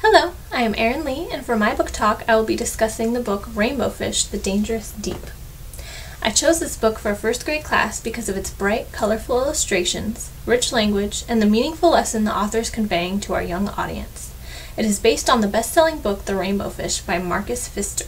Hello, I am Erin Lee, and for my book talk, I will be discussing the book Rainbow Fish, The Dangerous Deep. I chose this book for a first grade class because of its bright, colorful illustrations, rich language, and the meaningful lesson the author is conveying to our young audience. It is based on the best-selling book The Rainbow Fish by Marcus Pfister.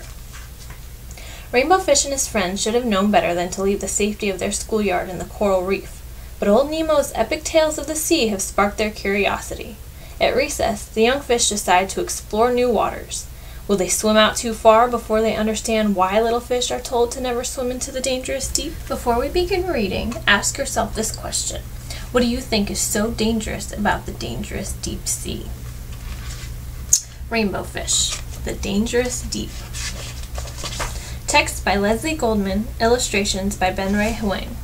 Rainbow Fish and his friends should have known better than to leave the safety of their schoolyard in the coral reef, but old Nemo's epic tales of the sea have sparked their curiosity. At recess, the young fish decide to explore new waters. Will they swim out too far before they understand why little fish are told to never swim into the dangerous deep? Before we begin reading, ask yourself this question. What do you think is so dangerous about the dangerous deep sea? Rainbow Fish, The Dangerous Deep. Text by Leslie Goldman, illustrations by Ben Ray Huang.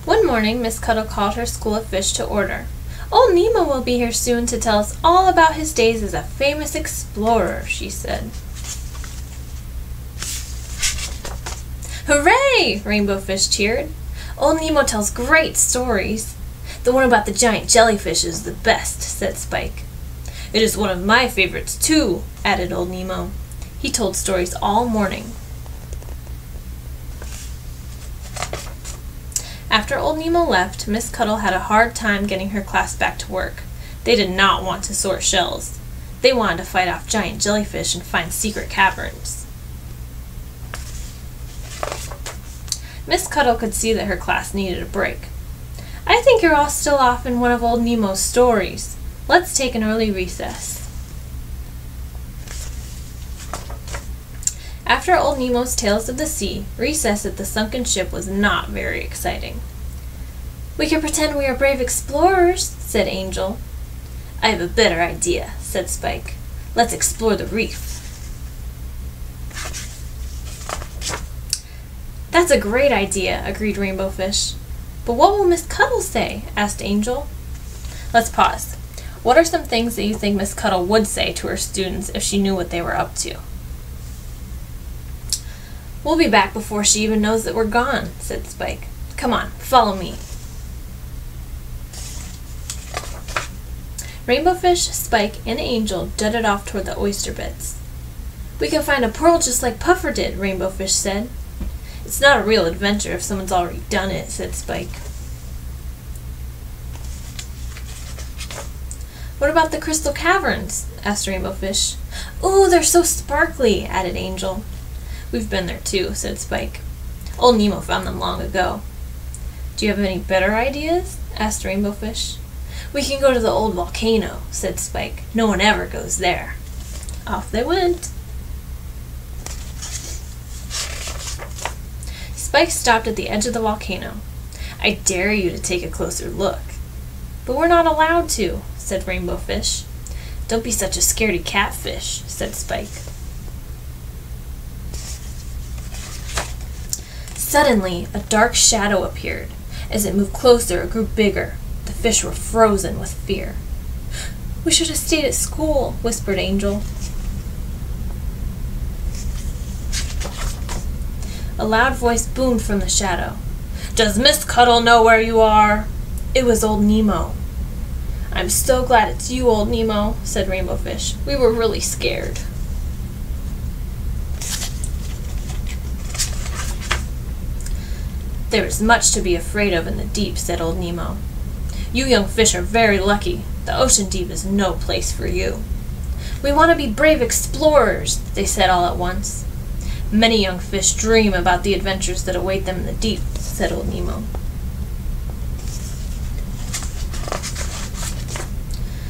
One morning, Miss Cuttle called her school of fish to order. "Old Nemo will be here soon to tell us all about his days as a famous explorer," she said. "Hooray!" Rainbow Fish cheered. "Old Nemo tells great stories." "The one about the giant jellyfish is the best," said Spike. "It is one of my favorites, too," added old Nemo. He told stories all morning. After old Nemo left, Miss Cuttle had a hard time getting her class back to work. They did not want to sort shells. They wanted to fight off giant jellyfish and find secret caverns. Miss Cuttle could see that her class needed a break. "I think you're all still off in one of old Nemo's stories. Let's take an early recess." After old Nemo's Tales of the Sea, recess at the sunken ship was not very exciting. "We can pretend we are brave explorers," said Angel. "I have a better idea," said Spike. "Let's explore the reef." "That's a great idea," agreed Rainbow Fish. "But what will Miss Cuttle say?" asked Angel. Let's pause. What are some things that you think Miss Cuttle would say to her students if she knew what they were up to? "We'll be back before she even knows that we're gone," said Spike. "Come on, follow me." Rainbow Fish, Spike, and Angel jutted off toward the oyster beds. "We can find a pearl just like Puffer did," Rainbow Fish said. "It's not a real adventure if someone's already done it," said Spike. "What about the crystal caverns?" asked Rainbow Fish. "Ooh, they're so sparkly," added Angel. "We've been there too," said Spike. "Old Nemo found them long ago." "Do you have any better ideas?" asked Rainbow Fish. "We can go to the old volcano," said Spike. "No one ever goes there." Off they went. Spike stopped at the edge of the volcano. "I dare you to take a closer look." "But we're not allowed to," said Rainbow Fish. "Don't be such a scaredy catfish," said Spike. Suddenly, a dark shadow appeared. As it moved closer, it grew bigger. The fish were frozen with fear. "We should have stayed at school," whispered Angel. A loud voice boomed from the shadow. "Does Miss Cuttle know where you are?" It was old Nemo. "I'm so glad it's you, old Nemo," said Rainbow Fish. "We were really scared." "There is much to be afraid of in the deep," said old Nemo. "You young fish are very lucky. The ocean deep is no place for you." "We want to be brave explorers," they said all at once. "Many young fish dream about the adventures that await them in the deep," said old Nemo.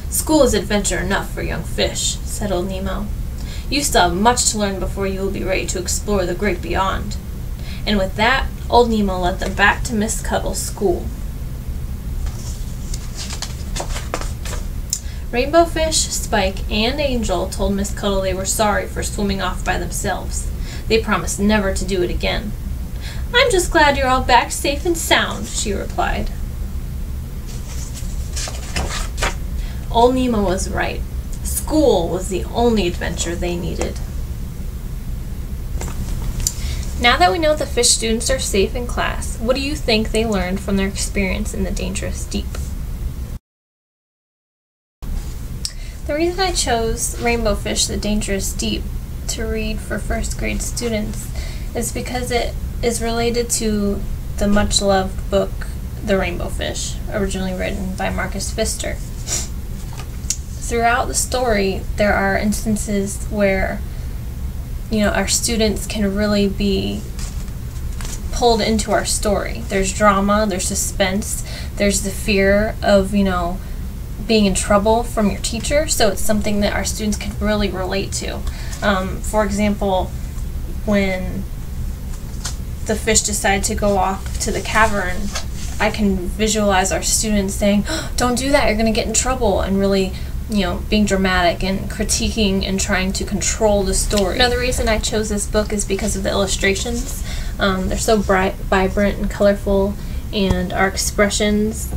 "School is adventure enough for young fish," said old Nemo. "You still have much to learn before you will be ready to explore the great beyond." And with that, old Nemo led them back to Miss Cuttle's school. Rainbow Fish, Spike, and Angel told Miss Cuttle they were sorry for swimming off by themselves. They promised never to do it again. "I'm just glad you're all back safe and sound," she replied. Old Nemo was right. School was the only adventure they needed. Now that we know the fish students are safe in class, what do you think they learned from their experience in the dangerous deep? The reason I chose Rainbow Fish, the Dangerous Deep to read for first grade students is because it is related to the much-loved book, The Rainbow Fish, originally written by Marcus Pfister. Throughout the story, there are instances where, our students can really be pulled into our story. There's drama, there's suspense, there's the fear of, being in trouble from your teacher, so it's something that our students can really relate to. For example, when the fish decide to go off to the cavern, I can visualize our students saying, "Don't do that, you're going to get in trouble," and really, being dramatic and critiquing and trying to control the story. Another reason I chose this book is because of the illustrations. They're so bright, vibrant, and colorful, and our expressions,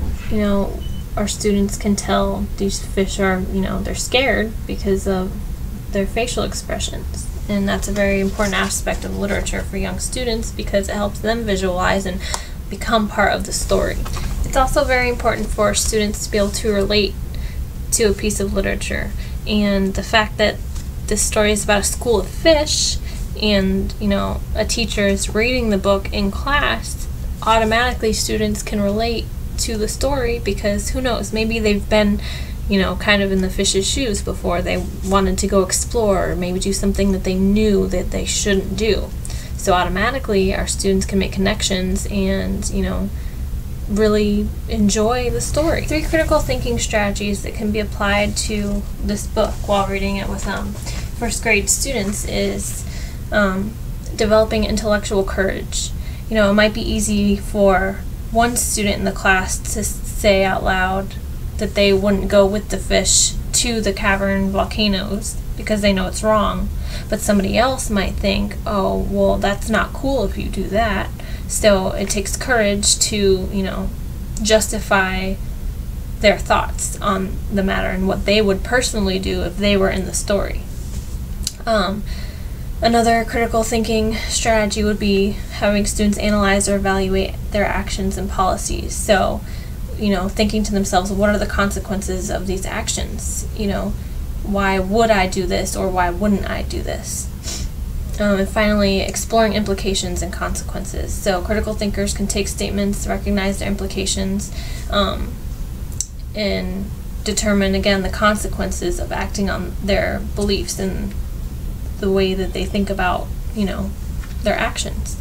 our students can tell these fish are, they're scared because of their facial expressions. And that's a very important aspect of literature for young students because it helps them visualize and become part of the story. It's also very important for students to be able to relate to a piece of literature. And the fact that this story is about a school of fish and, a teacher is reading the book in class, automatically students can relate to the story because who knows, maybe they've been kind of in the fish's shoes before. They wanted to go explore or maybe do something that they knew that they shouldn't do. So automatically our students can make connections and, really enjoy the story. 3 critical thinking strategies that can be applied to this book while reading it with first grade students is developing intellectual courage. It might be easy for one student in the class to say out loud that they wouldn't go with the fish to the cavern volcanoes because they know it's wrong. But somebody else might think, oh, well, that's not cool if you do that. So it takes courage to, justify their thoughts on the matter and what they would personally do if they were in the story. Another critical thinking strategy would be having students analyze or evaluate their actions and policies. So, thinking to themselves, what are the consequences of these actions? Why would I do this or why wouldn't I do this? And finally, exploring implications and consequences. So critical thinkers can take statements, recognize their implications, and determine, again, the consequences of acting on their beliefs and the way that they think about, their actions.